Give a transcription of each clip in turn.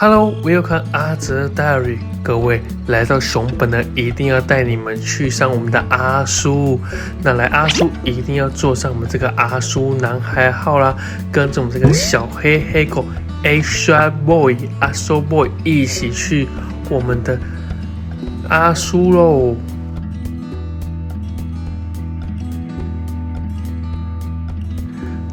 Hello, welcome 阿哲 Diary。各位来到熊本呢，一定要带你们去上我们的阿苏。那来阿苏一定要坐上我们这个阿苏男孩号啦，跟着我们这个小黑狗 Asia Boy 阿苏 Boy 一起去我们的阿苏喽。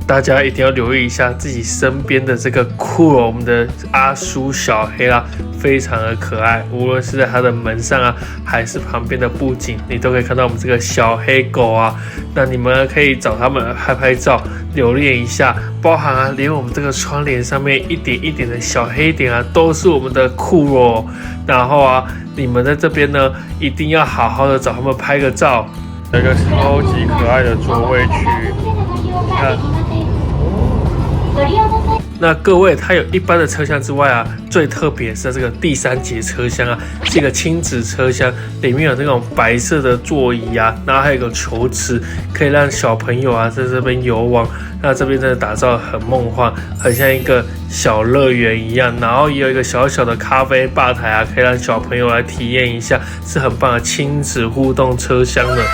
大家一定要留意一下自己身边的这个酷我们的阿苏小黑啦，非常的可爱。无论是在它的门上啊，还是旁边的布景，你都可以看到我们这个小黑狗啊。那你们可以找他们拍照，留恋一下。包含啊，连我们这个窗帘上面一点一点的小黑点啊，都是我们的酷哦。然后啊，你们在这边呢，一定要好好的找他们拍个照。有一个超级可爱的座位区，看。那各位，它有一般的车厢之外啊，最特别是这个第三节车厢啊，是一个亲子车厢，里面有那种白色的座椅啊，然后还有一个球池，可以让小朋友啊在这边游玩。那这边真的打造很梦幻，很像一个小乐园一样，然后也有一个小小的咖啡吧台啊，可以让小朋友来体验一下，是很棒的亲子互动车厢的。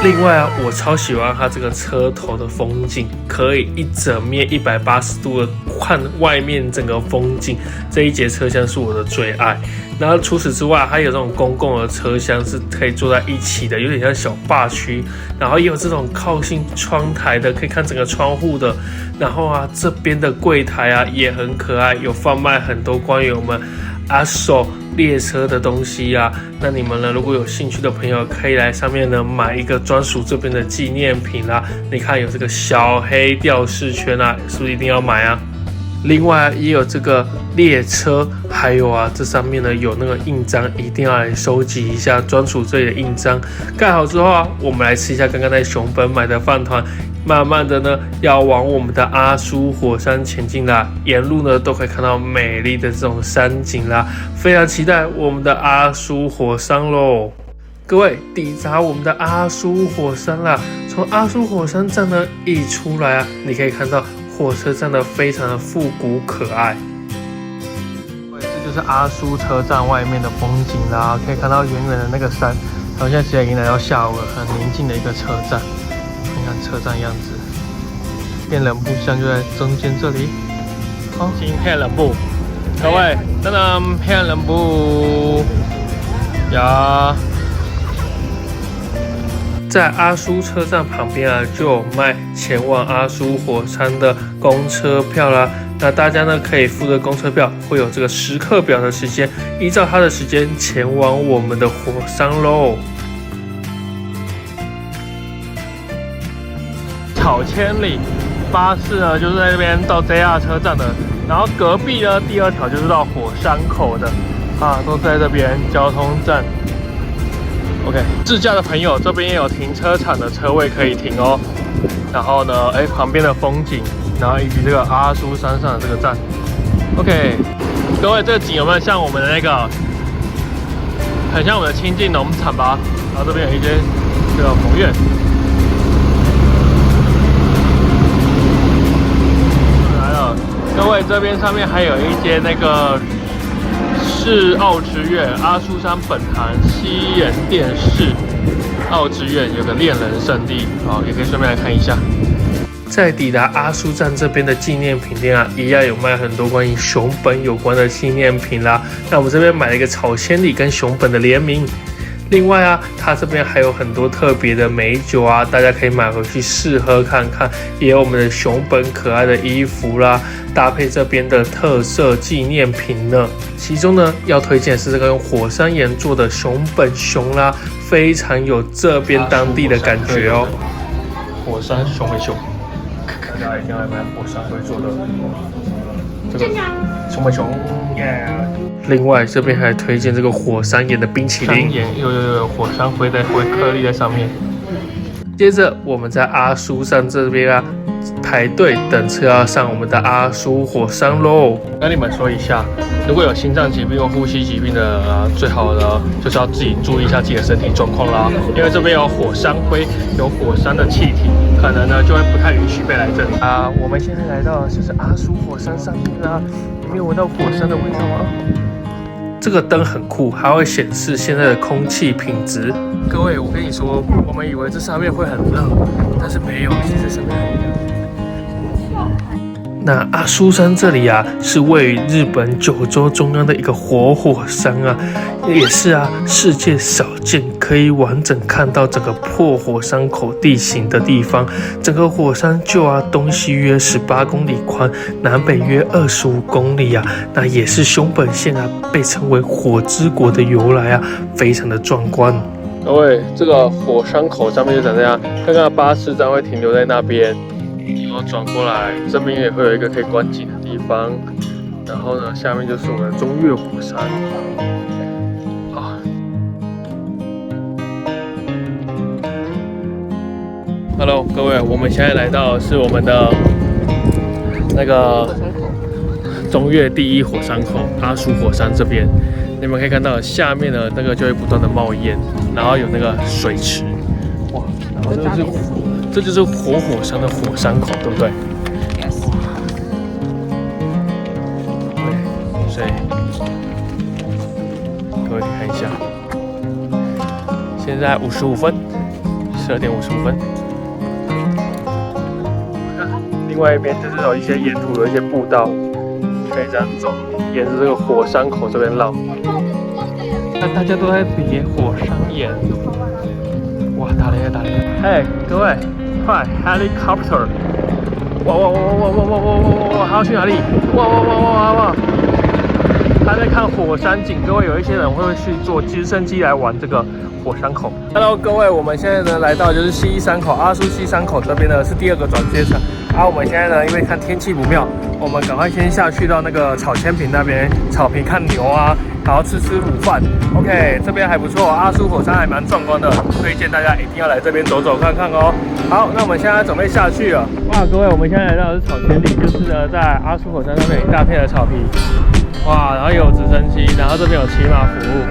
另外啊，我超喜欢它这个车头的风景，可以一整面180度的看外面整个风景。这一节车厢是我的最爱。然后除此之外，还有这种公共的车厢是可以坐在一起的，有点像小霸区。然后也有这种靠近窗台的，可以看整个窗户的。然后啊，这边的柜台啊也很可爱，有贩卖很多关于我们阿苏列车的东西啊。那你们呢，如果有兴趣的朋友，可以来上面呢买一个专属这边的纪念品啦。你看有这个小黑吊饰圈啊，是不是一定要买啊？另外也有这个列车，还有啊，这上面呢有那个印章，一定要来收集一下专属这里的印章。盖好之后啊，我们来吃一下刚刚在熊本买的饭团。慢慢的呢，要往我们的阿苏火山前进啦，沿路呢都可以看到美丽的这种山景啦，非常期待我们的阿苏火山喽！各位，抵达我们的阿苏火山啦！从阿苏火山站呢一出来啊，你可以看到火车站呢非常的复古可爱。这就是阿苏车站外面的风景啦，可以看到远远的那个山。然后现在其实已经来到下午了，很宁静的一个车站。看看车站样子，骗人步箱就在中间这里。好，新骗人步，各位，噔噔，骗人步呀！在阿苏车站旁边啊，就有卖前往阿苏火山的公车票啦。那大家呢可以付的公车票会有这个时刻表的时间，依照它的时间前往我们的火山喽。草千里巴士呢，就是在这边到 JR 车站的，然后隔壁呢第二条就是到火山口的，啊，都在这边交通站。OK， 自驾的朋友这边也有停车场的车位可以停哦。然后呢，旁边的风景，然后以及这个阿苏山上的这个站。OK， 各位，这个景有没有像我们的那个，很像我们的清境农场吧？然后这边有一间这个佛院。各位，这边上面还有一间那个世奥之院，阿苏山本坛西岩殿世奥之院有个恋人圣地，好，也可以顺便来看一下。在抵达阿苏站这边的纪念品店啊，一样有卖很多关于熊本有关的纪念品啦。那我们这边买了一个草千里跟熊本的联名。另外啊，它这边还有很多特别的美酒啊，大家可以买回去试喝看看。也有我们的熊本可爱的衣服啦，搭配这边的特色纪念品呢。其中呢，要推荐是这个用火山岩做的熊本熊啦，非常有这边当地的感觉哦。火山熊本熊，大家一定要来买火山会做的这个熊本熊耶。另外这边还推荐这个火山岩的冰淇淋，有火山灰的颗粒在上面。接着我们在阿苏山这边啊，排队等车要上我们的阿苏火山喽。跟你们说一下，如果有心脏疾病或呼吸疾病的人啊，最好的就是要自己注意一下自己的身体状况啦，因为这边有火山灰，有火山的气体，可能呢就会不太允许被来这里啊。我们现在来到的就是阿苏火山上面啦，有没有闻到火山的味道吗？这个灯很酷，还会显示现在的空气品质。各位，我跟你说，我们以为这上面会很热，但是没有，其实上面很热。那阿苏山这里啊，是位于日本九州中央的一个活火山啊，也是啊世界少见可以完整看到整个破火山口地形的地方。整个火山臼啊，东西约18公里宽，南北约25公里啊。那也是熊本县啊，被称为火之国的由来啊，非常的壮观。各位，这个火山口上面就长这样，看看巴士站会停留在那边。然后转过来，这边也会有一个可以观景的地方。然后呢，下面就是我们的中岳火山。好 ，Hello， 各位，我们现在来到的是我们的那个中岳第一火山口阿苏火山这边。你们可以看到下面的那个就会不断的冒烟，然后有那个水池，哇，然后这就是活火山的火山口，对不对？ Yes。对，所以各位看一下，现在55分，12点55分。另外一边就是有一些沿途有一些步道，可以这样走，沿着这个火山口这边绕。那大家都在比火山岩，哇，打雷了，打雷了！哎，各位。 快 ，helicopter！ 哇！还要去哪里？哇！他在看火山景，各位有一些人会去坐直升机来玩这个火山口。Hello， 各位，我们现在呢来到就是西山口，阿苏西山口这边呢是第2个转接层。我们现在呢因为看天气不妙，我们赶快先下去到那个草千坪那边，草坪看牛啊。 然后吃午饭 ，OK， 这边还不错，阿苏火山还蛮壮观的，推荐大家一定要来这边走走看看哦。好，那我们现在准备下去了。哇，各位，我们现在来到的是草千里，就是呢在阿苏火山上面有一大片的草皮，哇，然后有直升机，然后这边有骑马服务。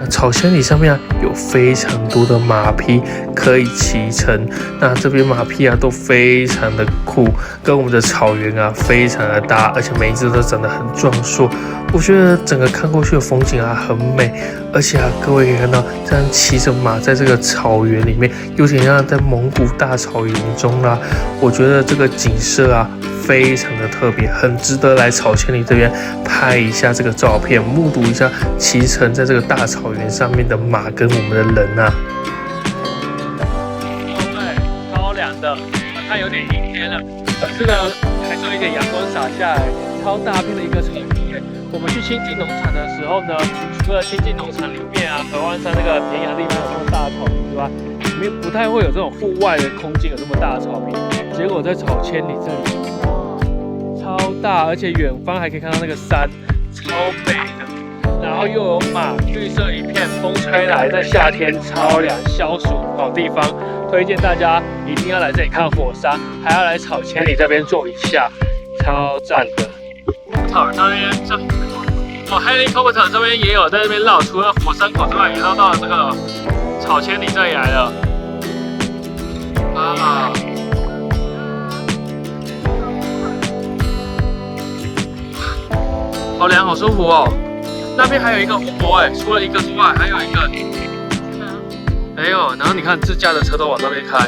草千里上面啊有非常多的马匹可以骑乘，那这边马匹啊都非常的酷，跟我们的草原啊非常的搭，而且每一只都长得很壮硕。 我觉得整个看过去的风景啊很美，而且啊各位可以看到，这样骑着马在这个草原里面，有点像在蒙古大草原中啦。我觉得这个景色啊非常的特别，很值得来草千里这边拍一下这个照片，目睹一下骑乘在这个大草原上面的马跟我们的人啊。对，超凉的，它有点阴天了，可是呢还是有一点阳光洒下来，超大片的一个草皮。 我们去清境农场的时候呢，除了清境农场里面啊，河湾山那个田雅地方有这么大的草坪之外，里面不太会有这种户外的空间有这么大的草坪。结果在草千里这里，超大，而且远方还可以看到那个山，超美的。然后又有马，绿色一片，风吹来，在夏天超凉，消暑好地方，推荐大家一定要来这里看火山，还要来草千里这边坐一下，超赞的。 这边helicopter 这边也有在这边绕，除了火山口之外，也绕到这个草千里这里来了。啊！好凉，好舒服哦。那边还有一个湖泊哎，除了一个之外，还有一个。哎呦，然后你看自驾的车都往那边开。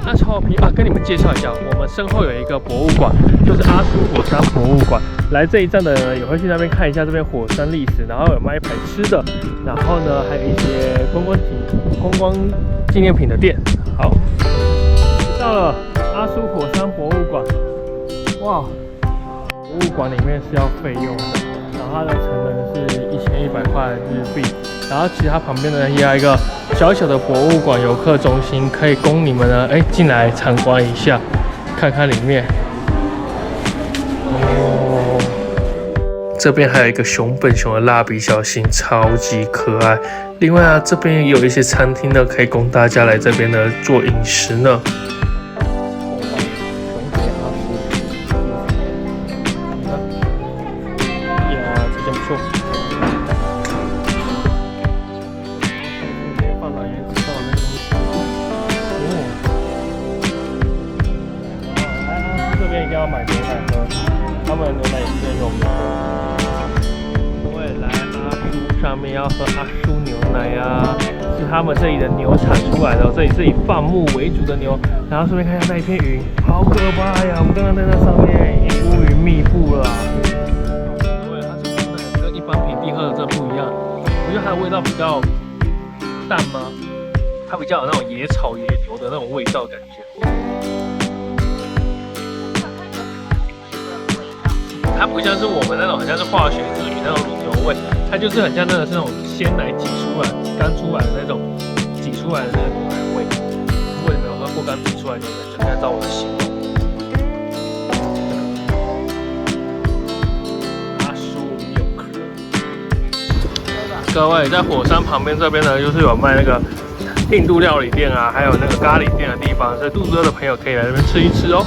那草坪啊，跟你们介绍一下，我们身后有一个博物馆，就是阿苏火山博物馆。来这一站的人也会去那边看一下这边火山历史，然后有卖一排吃的，然后呢还有一些观光纪念品的店。好，到了阿苏火山博物馆，哇，博物馆里面是要费用的，然后它的成本是1100块日币。 然后其他旁边呢也有一个小小的博物馆游客中心，可以供你们呢进来参观一下，看看里面。哦，这边还有一个熊本熊的蜡笔小新，超级可爱。另外啊，这边也有一些餐厅呢，可以供大家来这边呢做饮食呢。一定要买牛奶喝，他们的牛奶也是很有名的。各位来阿叔上面要喝阿叔牛奶啊，是他们这里的牛产出来的，这里是以放牧为主的牛。然后顺便看一下那一片云，好可怕呀！我们刚刚在那上面已经乌云密布了。各位，它这个牛奶跟一般平地喝的这不一样，我觉得它的味道比较淡吗？它比较有那种野草野牛的那种味道感觉。它不像是我们那种，很像是化学制品那种乳牛味，它就是很像那个是那种鲜奶挤出来、刚出来的那种挤出来的那个牛奶味。如果你没有喝过刚挤出来的牛奶，就应该照我的形容。阿叔有壳。各位在火山旁边这边呢，就是有卖那个印度料理店啊，还有那个咖喱店的地方，所以肚子饿的朋友可以来这边吃一吃哦。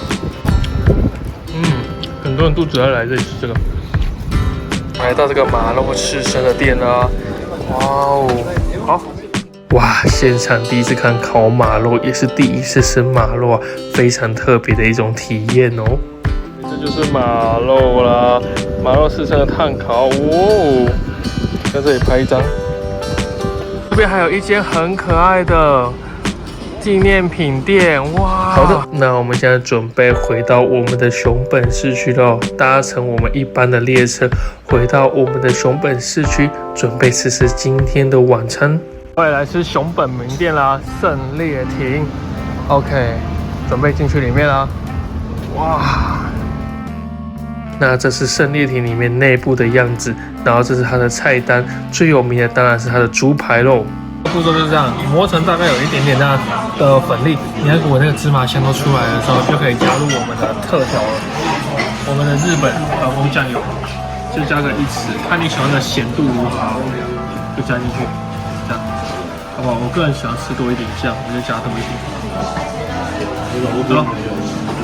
很多人肚子饿来这里吃这个。来到这个马肉刺身的店啦，哇哦，好，哇！现场第一次看烤马肉，也是第一次吃马肉啊，非常特别的一种体验哦。这就是马肉啦，马肉刺身的炭烤，哇！在这里拍一张。这边还有一间很可爱的纪念品店，哇！好的，那我们现在准备回到我们的熊本市区了，搭乘我们一般的列车回到我们的熊本市区，准备吃今天的晚餐。我也来吃熊本名店啦，胜烈亭。OK， 准备进去里面啦。哇！那这是胜烈亭里面内部的样子，然后这是它的菜单，最有名的当然是它的猪排肉。步骤就是这样，你磨成大概有一点点那的粉粒，你如果那个芝麻香都出来的时候，就可以加入我们的特调了。我们的日本和风酱油，就加个1匙，看你喜欢的咸度如何，就加进去，这样，好不好？我个人喜欢吃多一点酱，我就加多一点。好，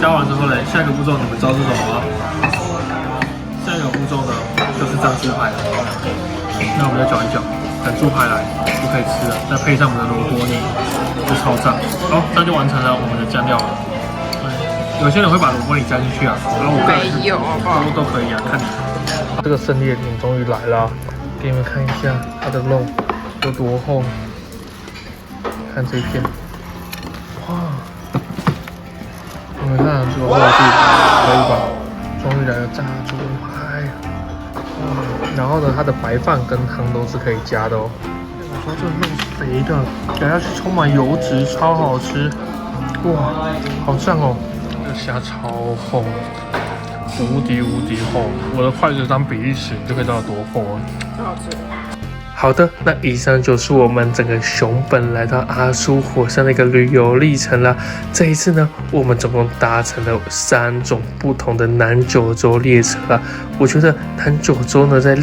加完之后呢，下一个步骤你们知道是什么吗？下一个步骤呢，就是蘸猪排。那我们就搅一搅。等猪排来就可以吃了，再配上我们的萝卜泥，就超赞。好，这样就完成了我们的酱料了。有些人会把萝卜泥加进去啊，然后我个人没有，都可以啊，看你。这个胜利的饼终于来了，给你们看一下它的肉有多厚。看这一片，哇！你们看这个厚度可以吧？终于来了炸猪排。然后呢，它的白饭跟汤都是可以加的哦。我说这肉是肥的，咬下去充满油脂，超好吃。哇，好赞哦！这虾超厚，无敌厚。我的筷子当比例尺，你就可以知道有多厚哦。很好吃。好的，那以上就是我们整个熊本来到阿苏火山的一个旅游历程啦。这一次呢，我们总共搭乘了3种不同的南九州列车啦。我觉得南九州呢，在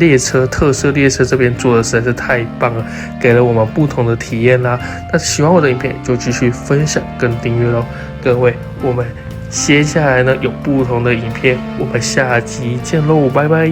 特色列车这边做的实在是太棒了，给了我们不同的体验啦。那喜欢我的影片就继续分享跟订阅咯，各位，我们接下来呢有不同的影片，我们下集见喽，拜拜。